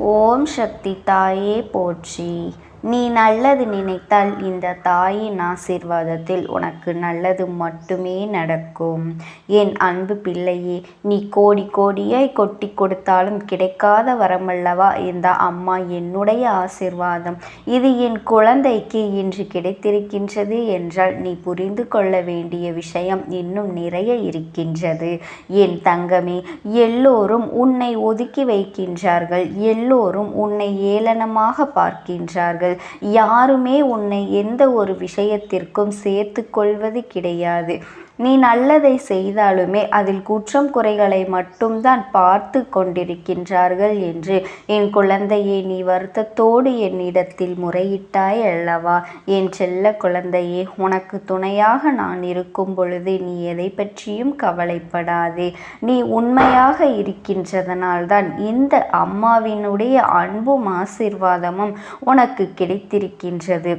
ஓம் சக்தி தாயே போற்றி. நீ நல்லது நினைத்தால் இந்த தாயின் ஆசீர்வாதத்தில் உனக்கு நல்லது மட்டுமே நடக்கும். என் அன்பு பிள்ளையே, நீ கோடி கோடியாய் கொட்டி கொடுத்தாலும் கிடைக்காத வரமல்லவா இந்த அம்மா என்னுடைய ஆசீர்வாதம். இது என் குழந்தைக்கு இன்று கிடைத்திருக்கின்றது என்றால் நீ புரிந்து கொள்ள வேண்டிய விஷயம் இன்னும் நிறைய இருக்கின்றது. என் தங்கமே, எல்லோரும் உன்னை ஒதுக்கி வைக்கின்றார்கள். எல்லோரும் உன்னை ஏளனமாக பார்க்கின்றார்கள். யாருமே உன்னை எந்த ஒரு விஷயத்திற்கும் சேர்த்து கொள்வது கிடையாது. நீ நல்லதை செய்தாலுமே அதில் குற்றம் குறைகளை மட்டும்தான் பார்த்து கொண்டிருக்கின்றார்கள் என்று என் குழந்தையே, நீ வருத்தத்தோடு என்னிடத்தில் முறையிட்டாய் அல்லவா? என் செல்ல குழந்தையே, உனக்கு துணையாக நான் இருக்கும் பொழுது நீ எதை பற்றியும் கவலைப்படாதே. நீ உண்மையாக இருக்கின்றதனால்தான் இந்த அம்மாவினுடைய அன்பும் ஆசீர்வாதமும் உனக்கு கிடைத்திருக்கின்றது.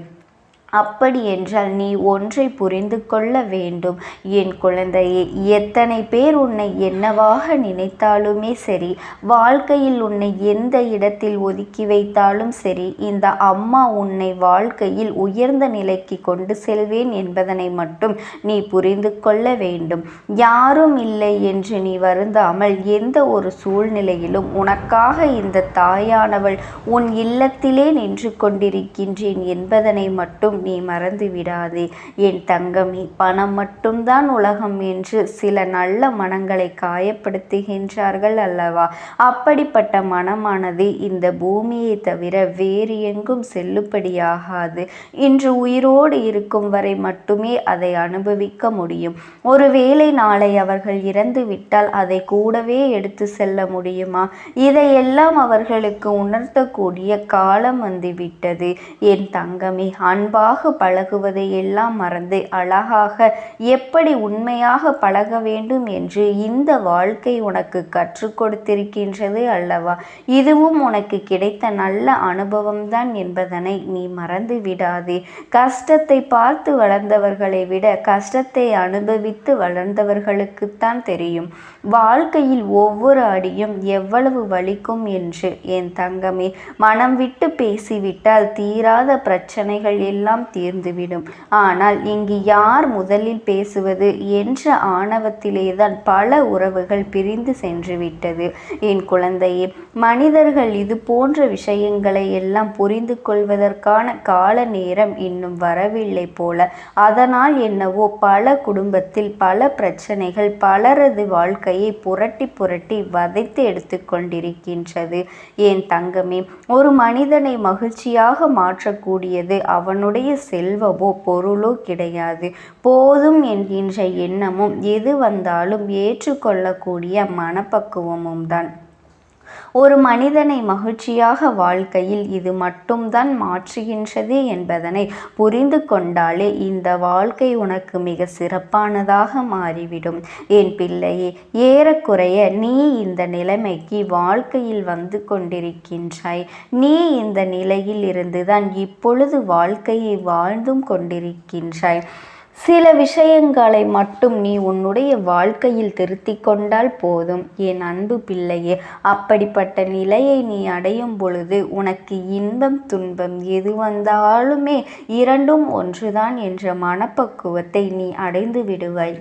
அப்படி என்றால் நீ ஒன்றை புரிந்து கொள்ள வேண்டும் என் குழந்தையே. எத்தனை பேர் உன்னை என்னவாக நினைத்தாலுமே சரி, வாழ்க்கையில் உன்னை எந்த இடத்தில் ஒதுக்கி வைத்தாலும் சரி, இந்த அம்மா உன்னை வாழ்க்கையில் உயர்ந்த நிலைக்கு கொண்டு செல்வேன் என்பதனை மட்டும் நீ புரிந்து கொள்ள வேண்டும். யாரும் இல்லை என்று நீ வருந்தாமல் எந்த ஒரு சூழ்நிலையிலும் உனக்காக இந்த தாயானவள் உன் இல்லத்திலே நின்று கொண்டிருக்கின்றேன் என்பதனை மட்டும் நீ மறந்து விடாதே என் தங்கமே. பணம் மட்டும்தான் உலகம் என்று சில நல்ல மனங்களை காயப்படுத்துகின்றார்கள் அல்லவா? அப்படிப்பட்ட மனமானது இந்த பூமியை தவிர வேறு எங்கும் செல்லுபடியாகாது. இன்று உயிரோடு இருக்கும் வரை மட்டுமே அதை அனுபவிக்க முடியும். ஒருவேளை நாளை அவர்கள் இறந்து விட்டால் அதை கூடவே எடுத்து செல்ல முடியுமா? இதையெல்லாம் அவர்களுக்கு உணர்த்தக்கூடிய காலம் வந்துவிட்டது என் தங்கமே. அன்பாக பழகுவதை எல்லாம் மறந்து அழகாக எப்படி உண்மையாக பழக வேண்டும் என்று இந்த வாழ்க்கை உனக்கு கற்றுக் கொடுத்திருக்கின்றது அல்லவா? இதுவும் உனக்கு கிடைத்த நல்ல அனுபவம்தான் என்பதனை நீ மறந்து விடாதே. கஷ்டத்தை பார்த்து வளர்ந்தவர்களை விட கஷ்டத்தை அனுபவித்து வளர்ந்தவர்களுக்குத்தான் தெரியும் வாழ்க்கையில் ஒவ்வொரு அடியும் எவ்வளவு வலிக்கும் என்று. என் தங்கமே, மனம் விட்டு பேசிவிட்டால் தீராத பிரச்சனைகள் எல்லாம் தீர்ந்துவிடும். ஆனால் இங்கு யார் முதலில் பேசுவது என்ற ஆணவத்திலேதான் பல உறவுகள் பிரிந்து சென்று விட்டது என் குழந்தையே. மனிதர்கள் இது போன்ற விஷயங்களை எல்லாம் புரிந்து கொள்வதற்கான கால நேரம் இன்னும் வரவில்லை போல. அதனால் என்னவோ பல குடும்பத்தில் பல பிரச்சனைகள் பலரது வாழ்க்கையை புரட்டி புரட்டி வதைத்து எடுத்து கொண்டிருக்கின்றது என் தங்கமே. ஒரு மனிதனை மகிழ்ச்சியாக மாற்றக்கூடியது அவனுடைய செல்வமோ பொருளோ கிடையாது. போதும் என்கின்ற எண்ணமும் எது வந்தாலும் ஏற்றுக்கொள்ளக்கூடிய மனப்பக்குவமும் தான் ஒரு மனிதனை மகிழ்ச்சியாக வாழ்க்கையில் இது மட்டும்தான் மாற்றுகின்றது என்பதனை புரிந்து கொண்டாலே இந்த வாழ்க்கை உனக்கு மிக சிறப்பானதாக மாறிவிடும் என் பிள்ளையே. ஏறக்குறைய நீ இந்த நிலைமைக்கு வாழ்க்கையில் வந்து கொண்டிருக்கின்றாய். நீ இந்த நிலையில் இருந்துதான் இப்பொழுது வாழ்க்கையை வாழ்ந்தும் கொண்டிருக்கின்றாய். சில விஷயங்களை மட்டும் நீ உன்னுடைய வாழ்க்கையில் திருத்தி கொண்டால் போதும் என் அன்பு பிள்ளையே. அப்படிப்பட்ட நிலையை நீ அடையும் பொழுது உனக்கு இன்பம் துன்பம் எது வந்தாலுமே இரண்டும் ஒன்றுதான் என்ற மனப்பக்குவத்தை நீ அடைந்து விடுவாய்.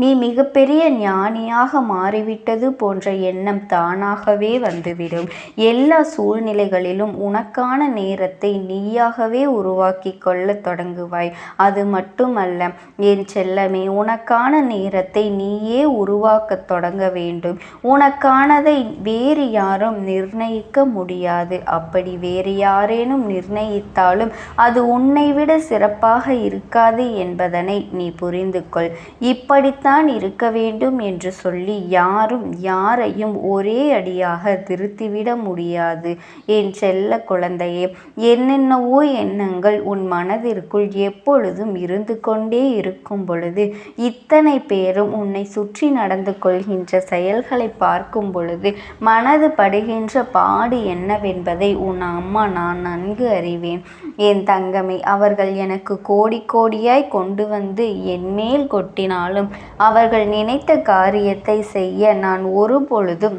நீ மிகப்பெரிய ஞானியாக மாறிவிட்டது போன்ற எண்ணம் தானாகவே வந்துவிடும். எல்லா சூழ்நிலைகளிலும் உனக்கான நேரத்தை நீயாகவே உருவாக்கி கொள்ள தொடங்குவாய். அது மட்டுமல்ல என் செல்லமே, உனக்கான நேரத்தை நீயே உருவாக்க தொடங்க வேண்டும். உனக்கானதை வேறு யாரும் நிர்ணயிக்க முடியாது. அப்படி வேறு யாரேனும் நிர்ணயித்தாலும் அது உன்னை விட சிறப்பாக இருக்காது என்பதனை நீ புரிந்து கொள். இப்படி தான் இருக்க வேண்டும் என்று சொல்லி யாரும் யாரையும் ஒரே அடியாக திருத்திவிட முடியாது என் செல்ல குழந்தையே. என்னென்னவோ எண்ணங்கள் உன் மனதிற்குள் எப்பொழுதும் இருந்து கொண்டே இருக்கும் பொழுது, இத்தனை பேரும் உன்னை சுற்றி நடந்து கொள்கின்ற செயல்களை பார்க்கும் பொழுது மனது படுகின்ற பாடு என்னவென்பதை உன் அம்மா நான் நன்கு அறிவேன் என் தங்கமே. அவர்கள் எனக்கு கோடி கோடியாய் கொண்டு வந்து என் மேல் கொட்டினாலும் அவர்கள் நினைத்த காரியத்தை செய்ய நான் ஒரு பொழுதும்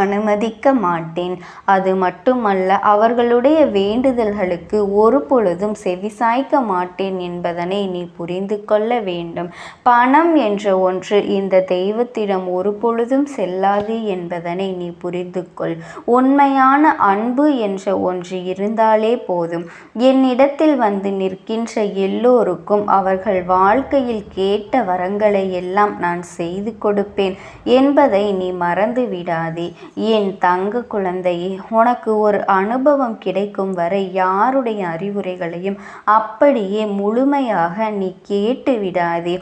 அனுமதிக்க மாட்டேன். அது மட்டுமல்ல, அவர்களுடைய வேண்டுதல்களுக்கு ஒரு பொழுதும் செவிசாய்க்க மாட்டேன் என்பதனை நீ புரிந்து கொள்ள வேண்டும். பணம் என்ற ஒன்று இந்த தெய்வத்திடம் ஒரு பொழுதும் செல்லாது என்பதனை நீ புரிந்து கொள். உண்மையான அன்பு என்ற ஒன்று இருந்தாலே போதும். என்னிடத்தில் வந்து நிற்கின்ற எல்லோருக்கும் அவர்கள் வாழ்க்கையில் கேட்ட வரங்களை எல்லாம் நான் செய்து கொடுப்பேன் என்பதை நீ மறந்து விடாதே. என் தங்க குழந்தையே, உனக்கு ஒரு அனுபவம் கிடைக்கும் வரை யாருடைய அறிவுரைகளையும் அப்படியே முழுமையாக நீ கேட்டு விடாதே.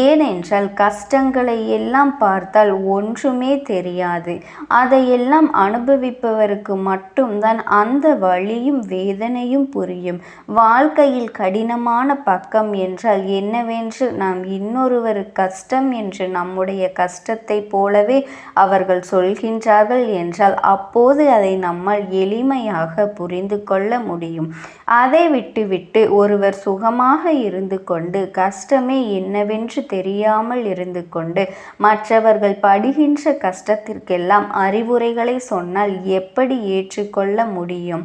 ஏனென்றால் கஷ்டங்களை எல்லாம் பார்த்தால் ஒன்றுமே தெரியாது. அதையெல்லாம் அனுபவிப்பவருக்கு மட்டும்தான் அந்த வலியும் வேதனையும் புரியும். வாழ்க்கையில் கடினமான பக்கம் என்றால் என்னவென்று நாம் இன்னொருவர் கஷ்டம் என்று நம்முடைய கஷ்டத்தை போலவே அவர்கள் சொல்கின்றார்கள் என்றால் அப்போது அதை நம்மால் எளிமையாக புரிந்து கொள்ள முடியும். அதை விட்டுவிட்டு ஒருவர் சுகமாக இருந்து கொண்டு கஷ்டமே என்னவென்று தெரியாமல் இருந்து கொண்டு மற்றவர்கள் படுகின்ற கஷ்டத்திற்கெல்லாம் அறிவுரைகளை சொன்னால் எப்படி ஏற்றுக்கொள்ள முடியும்?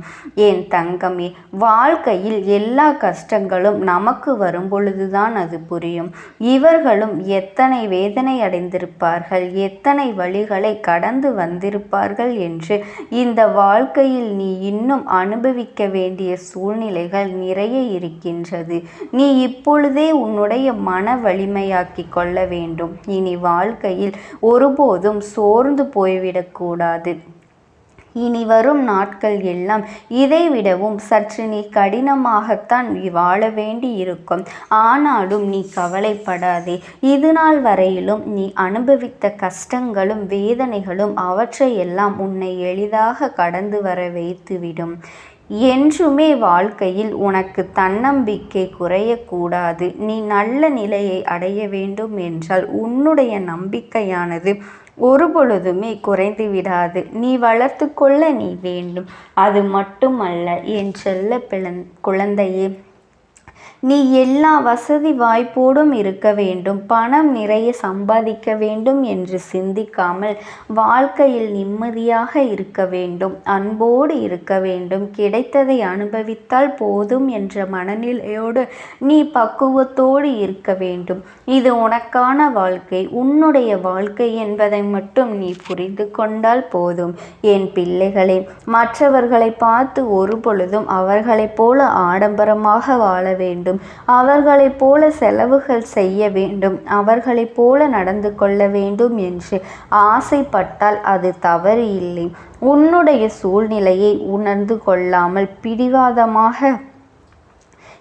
என் தங்கமே, வாழ்க்கையில் எல்லா கஷ்டங்களும் நமக்கு வரும் பொழுதுதான் அது புரியும். இவர்களும் எத்தனை வேதனை அடைந்திருப்பார்கள், எத்தனை வழிகளை கடந்து வந்திருப்பார்கள் என்று இந்த வாழ்க்கையில் நீ இன்னும் அனுபவிக்க வேண்டிய சூழ்நிலைகள் நிறைய இருக்கின்றது. நீ இப்பொழுதே உன்னுடைய மன வலிமையாக்கி கொள்ள வேண்டும். இனி வாழ்க்கையில் ஒருபோதும் சோர்ந்து போய்விடக்கூடாது. இனி வரும் நாட்கள் எல்லாம் இதைவிடவும் சற்று நீ கடினமாகத்தான் நீ வாழ வேண்டி இருக்கும். ஆனாலும் நீ கவலைப்படாதே. இது நாள் வரையிலும் நீ அனுபவித்த கஷ்டங்களும் வேதனைகளும் அவற்றையெல்லாம் உன்னை எளிதாக கடந்து வர வைத்துவிடும். என்றுமே வாழ்க்கையில் உனக்கு தன்னம்பிக்கை குறையக்கூடாது. நீ நல்ல நிலையை அடைய வேண்டும் என்றால் உன்னுடைய நம்பிக்கையானது ஒரு பொழுதுமே குறைந்து விடாது. நீ வளர்த்து கொள்ள நீ வேண்டும். அது மட்டுமல்ல என் செல்ல குழந்தையே, நீ எல்லா வசதி வாய்ப்போடும் இருக்க வேண்டும், பணம் நிறைய சம்பாதிக்க வேண்டும் என்று சிந்திக்காமல் வாழ்க்கையில் நிம்மதியாக இருக்க வேண்டும், அன்போடு இருக்க வேண்டும், கிடைத்ததை அனுபவித்தால் போதும் என்ற மனநிலையோடு நீ பக்குவத்தோடு இருக்க வேண்டும். இது உனக்கான வாழ்க்கை, உன்னுடைய வாழ்க்கை என்பதை மட்டும் நீ புரிந்து கொண்டால் போதும். என் பிள்ளைகளே, மற்றவர்களை பார்த்து ஒரு பொழுதும் அவர்களைப் போல ஆடம்பரமாக வாழ வேண்டும், அவர்களைப் போல செலவுகள் செய்ய வேண்டும், அவர்களைப் போல நடந்து கொள்ள வேண்டும் என்று ஆசைப்பட்டால் அது தவறு இல்லை. உன்னுடைய சூழ்நிலையை உணர்ந்து கொள்ளாமல் பிடிவாதமாக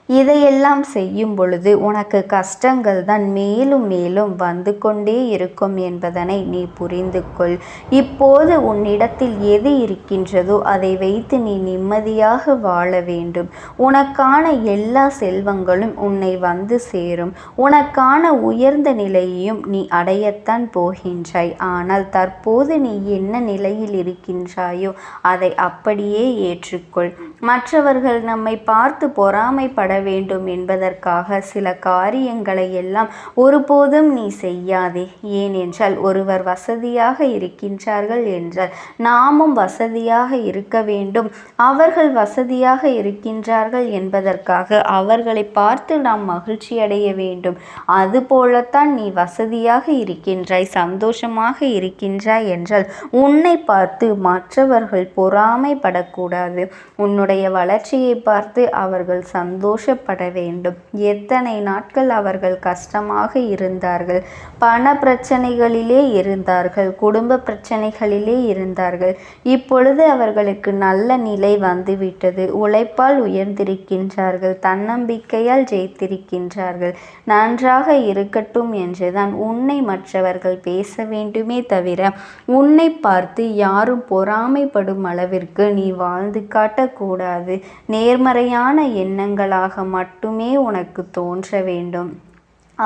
இதையெல்லாம் செய்யும் பொழுது உனக்கு கஷ்டங்கள் தான் மேலும் மேலும் வந்து கொண்டே இருக்கும் என்பதனை நீ புரிந்து கொள். இப்போது உன்னிடத்தில் எது இருக்கின்றதோ அதை வைத்து நீ நிம்மதியாக வாழ வேண்டும். உனக்கான எல்லா செல்வங்களும் உன்னை வந்து சேரும். உனக்கான உயர்ந்த நிலையையும் நீ அடையத்தான் போகின்றாய். ஆனால் தற்போது நீ என்ன நிலையில் இருக்கின்றாயோ அதை அப்படியே ஏற்றுக்கொள். மற்றவர்கள் நம்மை பார்த்து பொறாமைப்பட வேண்டும் என்பதற்காக சில காரியங்களை எல்லாம் ஒருபோதும் நீ செய்யாதே. ஏனென்றால் ஒருவர் வசதியாக இருக்கின்றார்கள் என்றால் நாமும் வசதியாக இருக்க வேண்டும். அவர்கள் வசதியாக இருக்கின்றார்கள் என்பதற்காக அவர்களை பார்த்து நாம் மகிழ்ச்சி அடைய வேண்டும். அதுபோலத்தான் நீ வசதியாக இருக்கின்றாய், சந்தோஷமாக இருக்கின்றாய் என்றால் உன்னை பார்த்து மற்றவர்கள் பொறாமைப்படக்கூடாது. உன்னுடைய வளர்ச்சியை பார்த்து அவர்கள் சந்தோஷப்பட வேண்டும். எத்தனை நாட்கள் அவர்கள் கஷ்டமாக இருந்தார்கள், பண பிரச்சனைகளிலே இருந்தார்கள், குடும்ப பிரச்சனைகளிலே இருந்தார்கள். இப்பொழுது அவர்களுக்கு நல்ல நிலை வந்துவிட்டது. உழைப்பால் உயர்ந்திருக்கின்றார்கள், தன்னம்பிக்கையால் ஜெயித்திருக்கின்றார்கள். நன்றாக இருக்கட்டும் என்றுதான் உன்னை மற்றவர்கள் பேச வேண்டுமே தவிர உன்னை பார்த்து யாரும் பொறாமைப்படும் அளவிற்கு நீ வாழ்ந்து காட்டக்கூடாது. நேர்மறையான எண்ணங்களாக மட்டுமே உனக்கு தோன்ற வேண்டும்.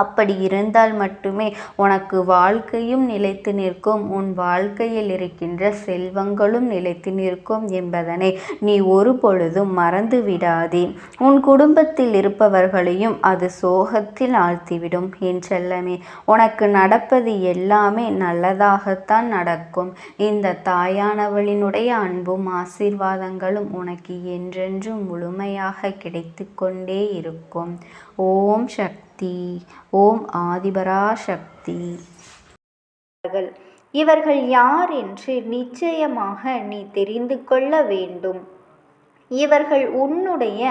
அப்படி இருந்தால் மட்டுமே உனக்கு வாழ்க்கையும் நிலைத்து நிற்கும், உன் வாழ்க்கையில் இருக்கின்ற செல்வங்களும் நிலைத்து நிற்கும் என்பதனை நீ ஒரு பொழுதும் மறந்து விடாதே. உன் குடும்பத்தில் இருப்பவர்களையும் அது சோகத்தில் ஆழ்த்திவிடும். என் செல்லமே, உனக்கு நடப்பது எல்லாமே நல்லதாகத்தான் நடக்கும். இந்த தாயானவளினுடைய அன்பும் ஆசீர்வாதங்களும் உனக்கு என்றென்றும் முழுமையாக கிடைத்து கொண்டே இருக்கும். ஓம் சக்தி. ஓம் ஆதிபராசக்தி. இவர்கள் யார் என்று நிச்சயமாக நீ தெரிந்து கொள்ள வேண்டும். இவர்கள் உன்னுடைய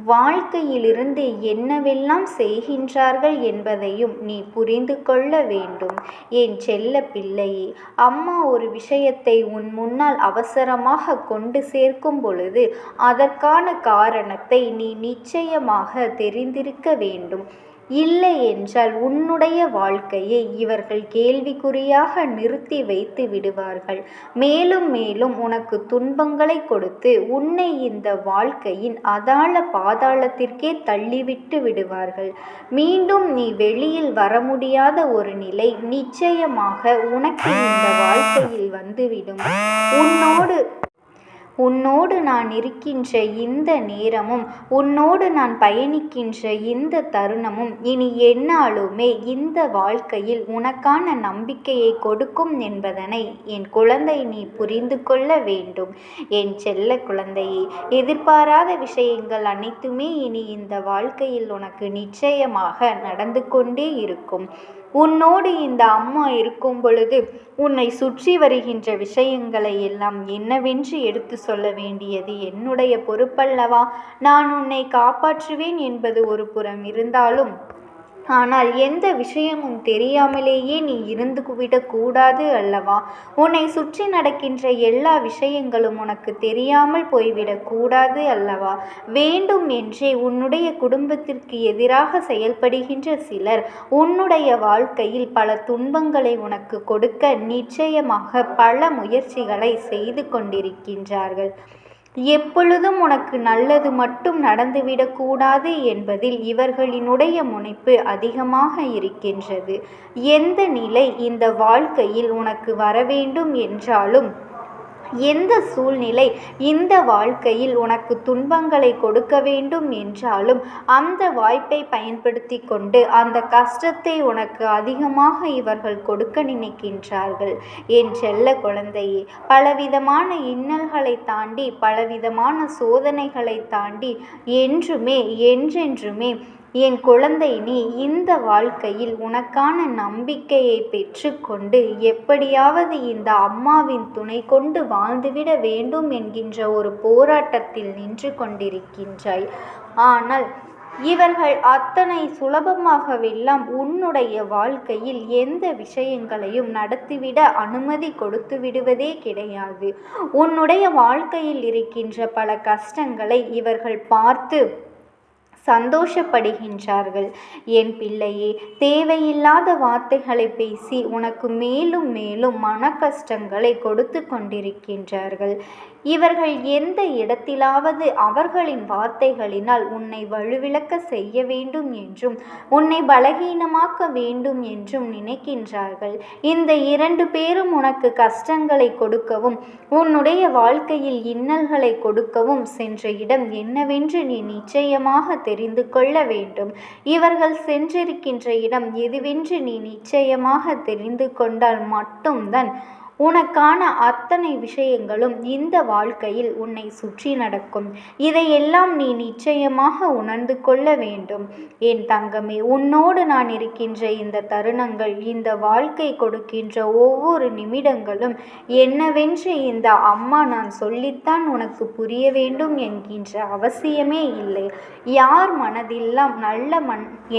வாழ்க்கையிலிருந்து என்னவெல்லாம் செய்கின்றார்கள் என்பதையும் நீ புரிந்து கொள்ள வேண்டும். என் செல்ல பிள்ளையே, அம்மா ஒரு விஷயத்தை உன் முன்னால் அவசரமாக கொண்டு சேர்க்கும் பொழுது அதற்கான காரணத்தை நீ நிச்சயமாக தெரிந்திருக்க வேண்டும். இல்லை என்றால் உன்னுடைய வாழ்க்கையை இவர்கள் கேள்விக்குறியாக நிறுத்தி வைத்து விடுவார்கள். மேலும் மேலும் உனக்கு துன்பங்களை கொடுத்து உன்னை இந்த வாழ்க்கையின் அதாள பாதாளத்திற்கே தள்ளிவிட்டு விடுவார்கள். மீண்டும் நீ வெளியில் வர முடியாத ஒரு நிலை நிச்சயமாக உனக்கு இந்த வாழ்க்கையில் வந்துவிடும். உன்னோடு நான் இருக்கின்ற இந்த நேரமும் உன்னோடு நான் பயணிக்கின்ற இந்த தருணமும் இனி எந்நாளுமே இந்த வாழ்க்கையில் உனக்கான நம்பிக்கையை கொடுக்கும் என்பதனை என் குழந்தை நீ புரிந்து கொள்ள வேண்டும். என் செல்ல குழந்தையே, எதிர்பாராத விஷயங்கள் அனைத்துமே இனி இந்த வாழ்க்கையில் உனக்கு நிச்சயமாக நடந்து கொண்டே இருக்கும். உன்னோடு இந்த அம்மா இருக்கும் பொழுது உன்னை சுற்றி வருகின்ற விஷயங்களை எல்லாம் என்னவென்று எடுத்து சொல்ல வேண்டியது என்னுடைய பொறுப்பல்லவா? நான் உன்னை காப்பாற்றுவேன் என்பது ஒரு புறம் இருந்தாலும், ஆனால் எந்த விஷயமும் தெரியாமலேயே நீ இருந்து விடக்கூடாது அல்லவா? உன்னை சுற்றி நடக்கின்ற எல்லா விஷயங்களும் உனக்கு தெரியாமல் போய்விடக்கூடாது அல்லவா? வேண்டும் என்றே உன்னுடைய குடும்பத்திற்கு எதிராக செயல்படுகின்ற சிலர் உன்னுடைய வாழ்க்கையில் பல துன்பங்களை உனக்கு கொடுக்க நிச்சயமாக பல முயற்சிகளை செய்து கொண்டிருக்கின்றார்கள். எப்பொழுதும் உனக்கு நல்லது மட்டும் நடந்துவிடக்கூடாது என்பதில் இவர்களினுடைய முனைப்பு அதிகமாக இருக்கின்றது. எந்த நிலை இந்த வாழ்க்கையில் உனக்கு வரவேண்டும் என்றாலும், எந்த சூழ்நிலை இந்த வாழ்க்கையில் உனக்கு துன்பங்களை கொடுக்க வேண்டும் என்றாலும் அந்த வாய்ப்பை பயன்படுத்தி கொண்டு அந்த கஷ்டத்தை உனக்கு அதிகமாக இவர்கள் கொடுக்க நினைக்கின்றார்கள். என் செல்ல குழந்தையே, பலவிதமான இன்னல்களை தாண்டி பலவிதமான சோதனைகளை தாண்டி என்றென்றுமே என் குழந்தை, நீ இந்த வாழ்க்கையில் உனக்கான நம்பிக்கையை பெற்றுக்கொண்டு எப்படியாவது இந்த அம்மாவின் துணை கொண்டு வாழ்ந்துவிட வேண்டும் என்கின்ற ஒரு போராட்டத்தில் நின்று கொண்டிருக்கின்றாய். ஆனால் இவர்கள் அத்தனை சுலபமாகவெல்லாம் உன்னுடைய வாழ்க்கையில் எந்த விஷயங்களையும் நடத்திவிட அனுமதி கொடுத்து விடுவதே கிடையாது. உன்னுடைய வாழ்க்கையில் இருக்கின்ற பல கஷ்டங்களை இவர்கள் பார்த்து சந்தோஷப்படுகின்றார்கள். என் பிள்ளையே, தேவையில்லாத வார்த்தைகளை பேசி உனக்கு மேலும் மேலும் மன கஷ்டங்களை கொடுத்து கொண்டிருக்கின்றார்கள். இவர்கள் எந்த இடத்திலாவது அவர்களின் வார்த்தைகளினால் உன்னை வலுவிழக்க செய்ய வேண்டும் என்றும் உன்னை பலகீனமாக்க வேண்டும் என்றும் நினைக்கின்றார்கள். இந்த இரண்டு பேரும் உனக்கு கஷ்டங்களை கொடுக்கவும் உன்னுடைய வாழ்க்கையில் இன்னல்களை கொடுக்கவும் சென்ற இடம் என்னவென்று நீ நிச்சயமாக தெரிந்து கொள்ள வேண்டும். இவர்கள் சென்றிருக்கின்ற இடம் எதுவென்று நீ நிச்சயமாக தெரிந்து கொண்டால் மட்டும்தான் உனக்கான அத்தனை விஷயங்களும் இந்த வாழ்க்கையில் உன்னை சுற்றி நடக்கும். இதையெல்லாம் நீ நிச்சயமாக உணர்ந்து கொள்ள வேண்டும். என் தங்கமே, உன்னோடு நான் இருக்கின்ற இந்த தருணங்கள், இந்த வாழ்க்கை கொடுக்கின்ற ஒவ்வொரு நிமிடங்களும் என்னவென்று இந்த அம்மா நான் சொல்லித்தான் உனக்கு புரிய வேண்டும் என்கின்ற அவசியமே இல்லை. யார் மனதிலும் நல்ல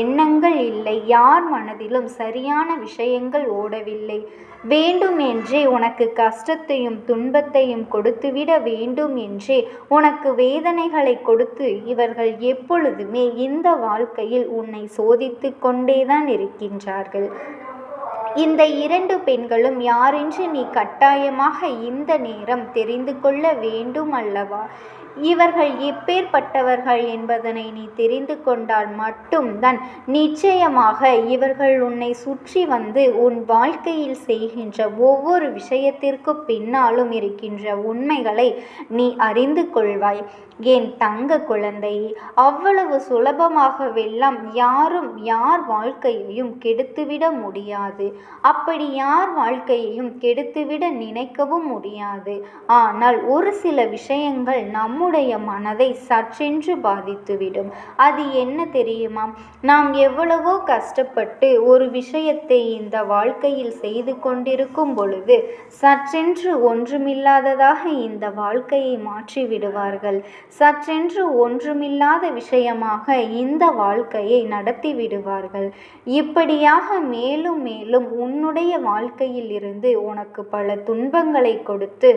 எண்ணங்கள் இல்லை, யார் மனதிலும் சரியான விஷயங்கள் ஓடவில்லை. வேண்டும் என்றே உனக்கு கஷ்டத்தையும் துன்பத்தையும் கொடுத்துவிட வேண்டும் என்றே உனக்கு வேதனைகளை கொடுத்து இவர்கள் எப்பொழுதுமே இந்த வாழ்க்கையில் உன்னை சோதித்து கொண்டேதான் இருக்கின்றார்கள். இந்த இரண்டு பெண்களும் யாரென்று நீ கட்டாயமாக இந்த நேரம் தெரிந்து கொள்ள வேண்டும் அல்லவா? இவர்கள் எப்பேற்பட்டவர்கள் என்பதனை நீ தெரிந்து கொண்டால் மட்டும்தான் நிச்சயமாக இவர்கள் உன்னை சுற்றி வந்து உன் வாழ்க்கையில் செய்கின்ற ஒவ்வொரு விஷயத்திற்கு பின்னாலும் இருக்கின்ற உண்மைகளை நீ அறிந்து கொள்வாய். என் தங்க குழந்தையே, அவ்வளவு சுலபமாகவெல்லாம் யாரும் யார் வாழ்க்கையையும் கெடுத்துவிட முடியாது. அப்படி யார் வாழ்க்கையையும் கெடுத்துவிட நினைக்கவும் முடியாது. ஆனால் ஒரு சில விஷயங்கள் நம்முடைய மனதை சற்றென்று பாதித்துவிடும். அது என்ன தெரியுமா? நாம் எவ்வளவோ கஷ்டப்பட்டு ஒரு விஷயத்தை இந்த வாழ்க்கையில் செய்து கொண்டிருக்கும் பொழுது சற்றென்று ஒன்றுமில்லாததாக இந்த வாழ்க்கையை மாற்றி விடுவார்கள். சற்றென்று ஒன்றுமில்லாத விஷயமாக இந்த வாழ்க்கையை நடத்தி விடுவார்கள். இப்படியாக மேலும் மேலும் உன்னுடைய வாழ்க்கையில் இருந்து உனக்கு பல துன்பங்களை கொடுத்து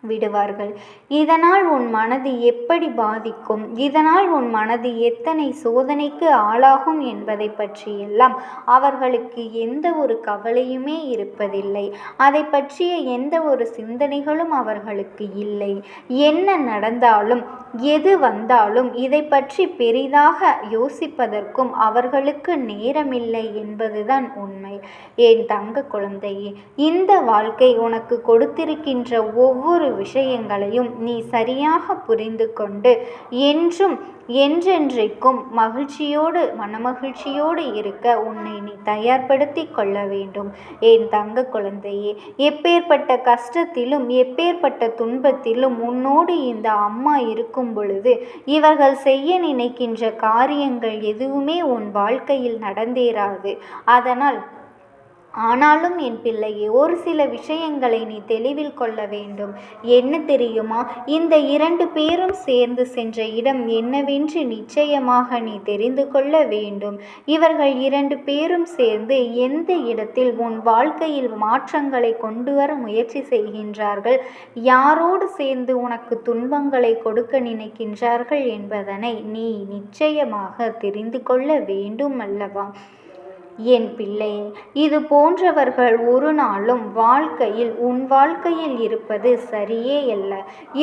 விடுவார்கள். இதனால் உன் மனது எப்படி பாதிக்கும், இதனால் உன் மனது எத்தனை சோதனைக்கு ஆளாகும் என்பதை பற்றியெல்லாம் அவர்களுக்கு எந்த ஒரு கவலையுமே இருப்பதில்லை. அதை பற்றிய எந்த ஒரு சிந்தனைகளும் அவர்களுக்கு இல்லை. என்ன நடந்தாலும் எது வந்தாலும் இதை பற்றி பெரிதாக யோசிப்பதற்கும் அவர்களுக்கு நேரமில்லை என்பதுதான் உண்மை. என் தங்க குழந்தையே, இந்த வாழ்க்கை உனக்கு கொடுத்திருக்கின்ற ஒவ்வொரு விஷயங்களையும் நீ சரியாக புரிந்து கொண்டு என்றும் என்றென்றைக்கும் மகிழ்ச்சியோடு மனமகிழ்ச்சியோடு இருக்க உன்னை நீ தயார்படுத்தி கொள்ள வேண்டும். என் தங்க குழந்தையே, எப்பேற்பட்ட கஷ்டத்திலும் எப்பேற்பட்ட துன்பத்திலும் உன்னோடு இந்த அம்மா இருக்கும் பொழுது இவர்கள் செய்ய நினைக்கின்ற காரியங்கள் எதுவுமே உன் வாழ்க்கையில் நடந்தேறாது. ஆனாலும் என் பிள்ளையே, ஒரு சில விஷயங்களை நீ தெளிவில் கொள்ள வேண்டும். என்ன தெரியுமா? இந்த இரண்டு பேரும் சேர்ந்து சென்ற இடம் என்னவென்று நிச்சயமாக நீ தெரிந்து கொள்ள வேண்டும். இவர்கள் இரண்டு பேரும் சேர்ந்து எந்த இடத்தில் உன் வாழ்க்கையில் மாற்றங்களை கொண்டு வர முயற்சி செய்கின்றார்கள், யாரோடு சேர்ந்து உனக்கு துன்பங்களை கொடுக்க நினைக்கின்றார்கள் என்பதனை நீ நிச்சயமாக தெரிந்து கொள்ள வேண்டும் அல்லவா? என் பிள்ளையே, இது போன்றவர்கள் ஒரு நாளும் உன் வாழ்க்கையில் இருப்பது சரியே அல்ல.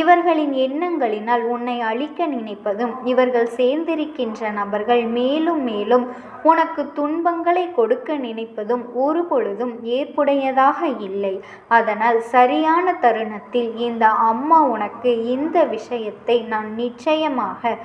இவர்களின் எண்ணங்களினால் உன்னை அழிக்க நினைப்பதும் இவர்கள் சேர்ந்திருக்கின்ற நபர்கள் மேலும் மேலும் உனக்கு துன்பங்களை கொடுக்க நினைப்பதும் ஒரு பொழுதும் ஏற்புடையதாக இல்லை. அதனால் சரியான தருணத்தில் இந்த அம்மா உனக்கு இந்த விஷயத்தை நான் நிச்சயமாக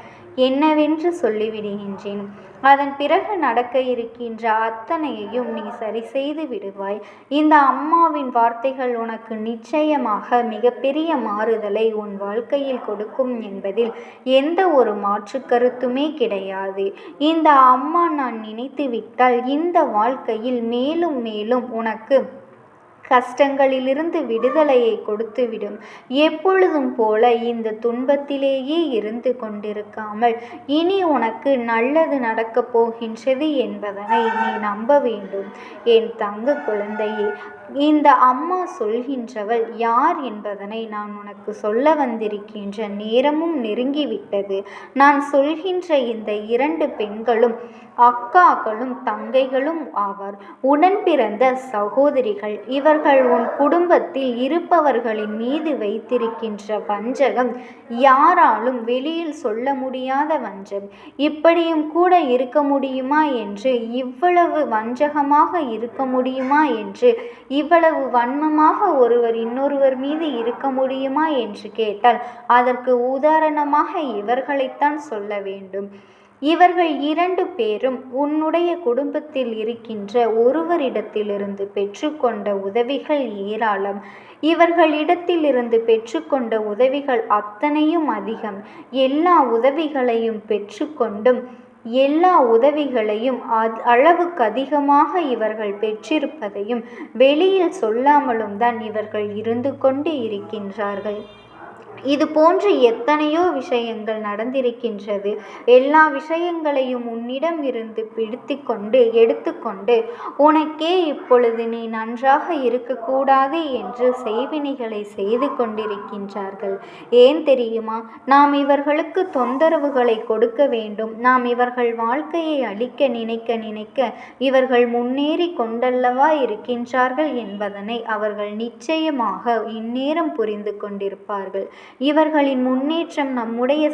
என்னவென்று சொல்லிவிடுகின்றேன். அதன் பிறகு நடக்க இருக்கின்ற அத்தனையையும் நீ சரி செய்து விடுவாய். இந்த அம்மாவின் வார்த்தைகள் உனக்கு நிச்சயமாக மிகப்பெரிய மாறுதலை உன் வாழ்க்கையில் கொடுக்கும் என்பதில் எந்த ஒரு மாற்று கருத்துமே கிடையாது. இந்த அம்மா நான் நினைத்து விட்டால் இந்த வாழ்க்கையில் மேலும் மேலும் உனக்கு கஷ்டங்களிலிருந்து விடுதலையை கொடுத்துவிடும். எப்பொழுதும் போல இந்த துன்பத்திலேயே இருந்து கொண்டிருக்காமல் இனி உனக்கு நல்லது நடக்கப் போகின்றது என்பதனை நீ நம்ப வேண்டும். என் தங்க குழந்தையே, இந்த அம்மா சொல்கின்றவள் யார் என்பதனை நான் உனக்கு சொல்ல வந்திருக்கின்ற நேரமும் நெருங்கிவிட்டது. நான் சொல்கின்ற இந்த இரண்டு பெண்களும் அக்காக்களும் தங்கைகளும் ஆவார். உடன் பிறந்த சகோதரிகள். இவர்கள் உன் குடும்பத்தில் இருப்பவர்களின் மீது வைத்திருக்கின்ற வஞ்சகம் யாராலும் வெளியில் சொல்ல முடியாத வஞ்சம். இப்படியும் கூட இருக்க முடியுமா என்று, இவ்வளவு வஞ்சகமாக இருக்க முடியுமா என்று, இவ்வளவு வன்மமாக ஒருவர் இன்னொருவர் மீது இருக்க முடியுமா என்று கேட்டால் அதற்கு உதாரணமாக இவர்களைத்தான் சொல்ல வேண்டும். இவர்கள் இரண்டு பேரும் உன்னுடைய குடும்பத்தில் இருக்கின்ற ஒருவரிடத்திலிருந்து பெற்றுக்கொண்ட உதவிகள் ஏராளம். இவர்களிடத்திலிருந்து பெற்றுக்கொண்ட உதவிகள் அத்தனையும் அதிகம். எல்லா உதவிகளையும் பெற்றுக்கொண்டும் எல்லா உதவிகளையும் அளவுக்கு அதிகமாக இவர்கள் பெற்றிருப்பதையும் வெளியில் சொல்லாமலும் தான் இவர்கள் இருந்து கொண்டு இருக்கின்றார்கள். இது போன்று எத்தனையோ விஷயங்கள் நடந்திருக்கின்றது. எல்லா விஷயங்களையும் உன்னிடம் இருந்து எடுத்துக்கொண்டு உனக்கே இப்பொழுது நீ நன்றாக இருக்கக்கூடாது என்று செய்வினைகளை செய்து கொண்டிருக்கின்றார்கள். ஏன் தெரியுமா? நாம் இவர்களுக்கு தொந்தரவுகளை கொடுக்க வேண்டும். நாம் இவர்கள் வாழ்க்கையை அழிக்க நினைக்க இவர்கள் முன்னேறி கொண்டல்லவா இருக்கின்றார்கள் என்பதனை அவர்கள் நிச்சயமாக இந்நேரம் புரிந்து கொண்டிருப்பார்கள். இவர்களின் முன்னேற்றம் நம்முடைய